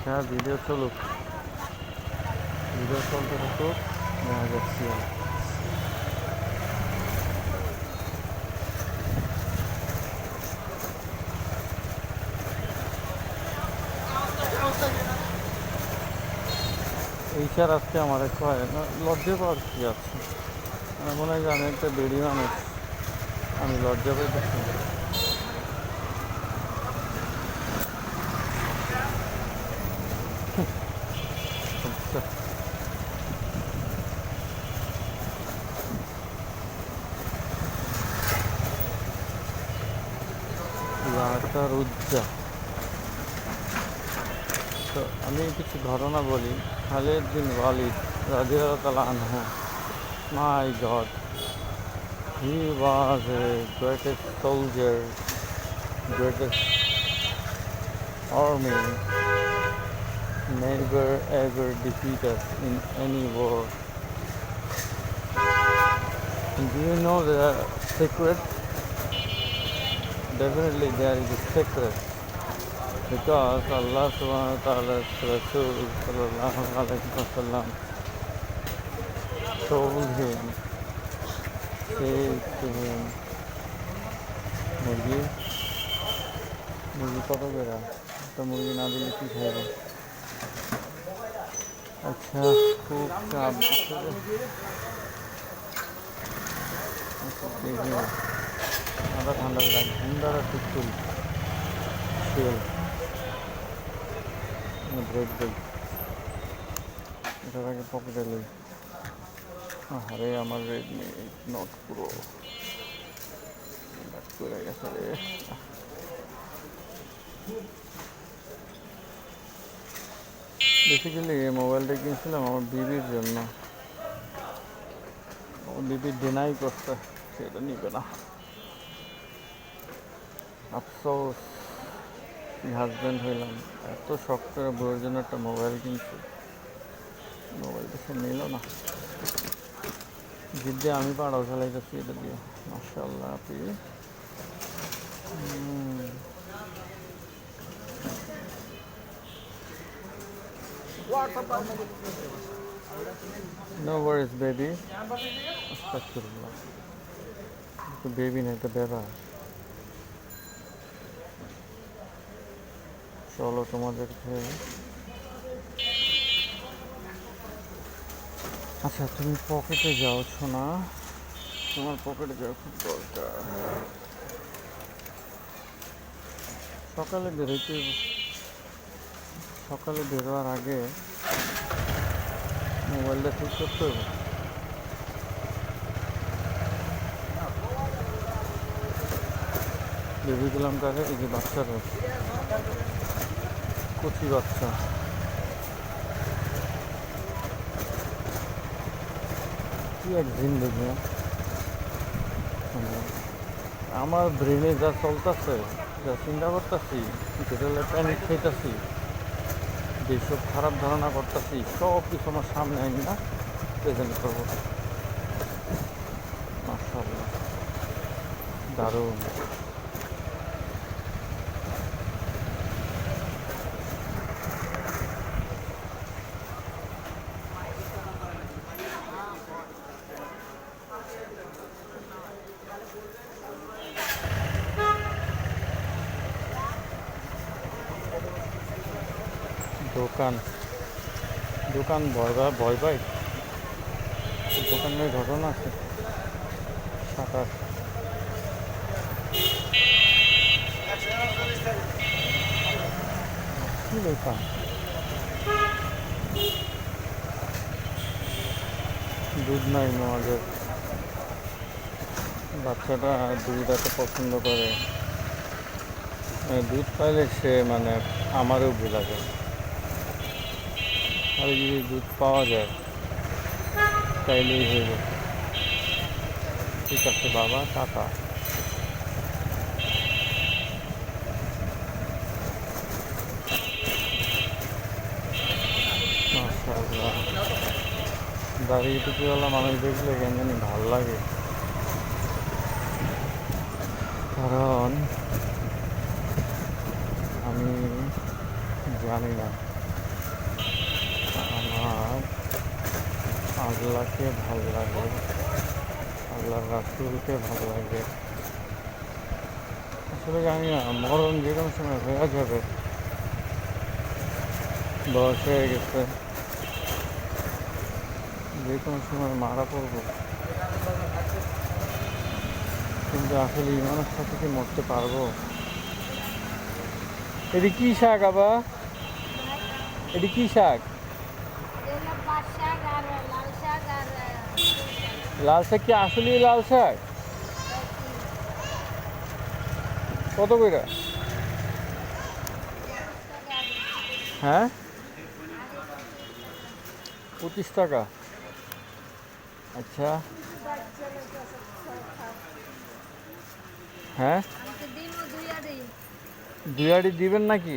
আচ্ছা ভিডিও চলুক, ভিডিও চলতে থাকুক, দেখা যাচ্ছি। এই স্যার আজকে আমার একটু লজ্জা পাওয়ার কি আছে, আমার মনে হয় যে আমি একটা বেড়ি মানুষ, আমি লজ্জা পাইতেছি। আচ্ছা লাটার উজ্জা। তো আমি কিছু ঘটনা বলি। খালিদ বিন ওয়ালিদ রাদিয়াল্লাহু তাআলা আনহু, my God, he was a greatest soldier, greatest army, never ever defeat us in any war. And do you know the secret? Definitely there is a secret, because Allah subhanahu wa ta'ala's Rasul sallallahu alayhi wa sallam told him, said to him, মুরগি মুরগি কত করে? একটা মুরগি না দিলে কি খাইবে? আচ্ছা খুব চাপ দিচ্ছে রে। দেখি মাথা ঠান্ডা করে রাখ, ঠান্ডাটা ঠিক করি। শিওর ব্রেক দেই, এটার আগে পকেটে লই। আরে আমার রেডমি নট প্রো করে গেছে রে। বেসিক্যালি এই মোবাইলটা কিনছিলাম আমার বিবির জন্য, আমার বিবি ডিনাই করছে, সেটা নিবে না। আফসোস, হাজব্যান্ড হইলাম, এত শখ করে বউয়ের জন্য একটা মোবাইল কিনছি, মোবাইলটা সে নিল না। জিদ্দে আমি পাড়াও চালাইতেছি এটা দিয়ে, মাশাআল্লাহ। আপনি নো ওয়ারিস বেবি, আস্তাগফিরুল্লাহ, তো বেবি না, এটা বেবা। চলো তোমাদেরকে, আচ্ছা তুমি পকেটে যাওছো না, তোমার পকেটে যাওয়া খুব দরকার। সকালে বেরোইতে, সকালে বেরোয়ার আগে মোবাইলটা ঠিক করতে হবে। ভেবেছিলাম কাকে, এই যে বাচ্চারা, কচি বাচ্চা, কি এক জিন্দগি। আমার ব্রেনে যা চলতেছে, যা চিন্তা করতেছি, যেটা প্যানিক খাইতেছি, যেসব খারাপ ধারণা করতেছি, সব কিছু আমার সামনে আনি না প্রেজেন্ট করবো। মাশাআল্লাহ, দারুণ। দোকান দোকান ভয় পাই, দোকানের ঘটনা আছে। শাটার কি দোকান, দুধ নাই আমাদের, বাচ্চাটা দুধ এত পছন্দ করে, দুধ পাইলে সে মানে আমারও ভুলা যায়। আর যদি দুধ পাওয়া যায় তাইলেই হয়ে যায়। ঠিক আছে বাবা, টাটা। মাশাআল্লাহ, দাঁড়িয়ে টুপিওয়ালা মানুষ দেখলে কেন জানি ভাল লাগে, কারণ আমি জানি না আর আল্লাহকে ভালো লাগে, আল্লাহর রাসূলকে ভালো লাগে। আসলে জানি না, মরণ যে কোনো সময় হয়ে যাবে, বয়স হয়ে গেছে, যে কোনো সময় মারা পড়বো। কিন্তু আসলে ইমানের সাথে কি মরতে পারবো? এটি কি শাক আবা? এটি কি শাক? লাল শাক কি আসলেই লাল শাক? কত কইরা? হ্যাঁ, 25 টাকা। আচ্ছা, হ্যাঁ, 2 আড়ি দিবেন নাকি?